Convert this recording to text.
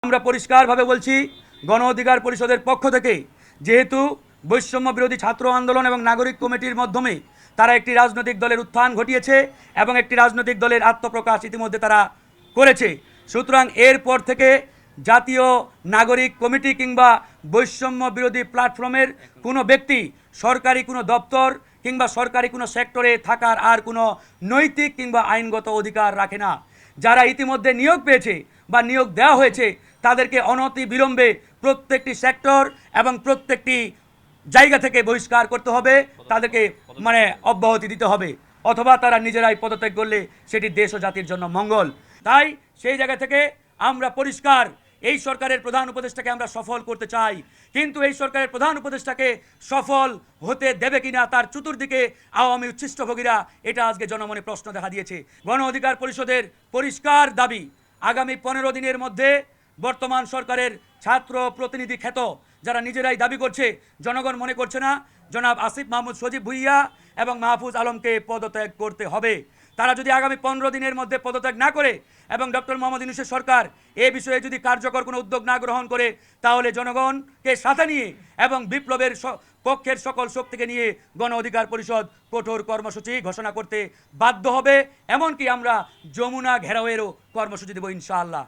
আমরা পরিষ্কারভাবে বলছি, গণ অধিকার পরিষদের পক্ষ থেকে যেহেতু বৈষম্য বিরোধী ছাত্র আন্দোলন এবং নাগরিক কমিটির মাধ্যমে তারা একটি রাজনৈতিক দলের উত্থান ঘটিয়েছে এবং একটি রাজনৈতিক দলের আত্মপ্রকাশ ইতিমধ্যে তারা করেছে, সুতরাং এরপর থেকে জাতীয় নাগরিক কমিটি কিংবা বৈষম্য বিরোধী প্ল্যাটফর্মের কোনো ব্যক্তি সরকারি কোনো দপ্তর কিংবা সরকারি কোনো সেক্টরে থাকার আর কোনো নৈতিক কিংবা আইনগত অধিকার রাখে না। যারা ইতিমধ্যে নিয়োগ পেয়েছে বা নিয়োগ দেওয়া হয়েছে তাদেরকে অনতি বিলম্বে প্রত্যেকটি সেক্টর এবং প্রত্যেকটি জায়গা থেকে বহিষ্কার করতে হবে, তাদেরকে অব্যাহতি দিতে হবে, অথবা তারা নিজেরাই পদত্যাগ করলে সেটি দেশ ও জাতির জন্য মঙ্গল। তাই সেই জায়গা থেকে আমরা পরিষ্কার এই সরকারের প্রধান উপদেষ্টাকে আমরা সফল করতে চাই, কিন্তু এই সরকারের প্রধান উপদেষ্টাকে সফল হতে দেবে কিনা তার চতুর্দিকে আওয়ামী উচ্ছিষ্টভোগীরা, এটা আজকে জনমনে প্রশ্ন দেখা দিয়েছে। গণ অধিকার পরিষদের পরিষ্কার দাবি, আগামী 15 দিনের মধ্যে বর্তমান সরকারের ছাত্র প্রতিনিধি খ্যাত যারা নিজেরাই দাবি করছে, জনগণ মনে করছে না, জনাব আসিফ মাহমুদ সজীব ভুইয়া এবং মাহফুজ আলমকে পদত্যাগ করতে হবে। তারা যদি আগামী 15 দিনের মধ্যে পদত্যাগ না করে এবং ডক্টর মোহাম্মদ ইউনূসের সরকার এ বিষয়ে যদি কার্যকর কোনো উদ্যোগ না গ্রহণ করে, তাহলে জনগণকে সাথে নিয়ে এবং বিপ্লবের পক্ষের সকল শক্তিকে নিয়ে গণ অধিকার পরিষদ কঠোর কর্মসূচি ঘোষণা করতে বাধ্য হবে। এমনকি আমরা যমুনা ঘেরাওয়েরও কর্মসূচি দেব ইনশাআল্লাহ।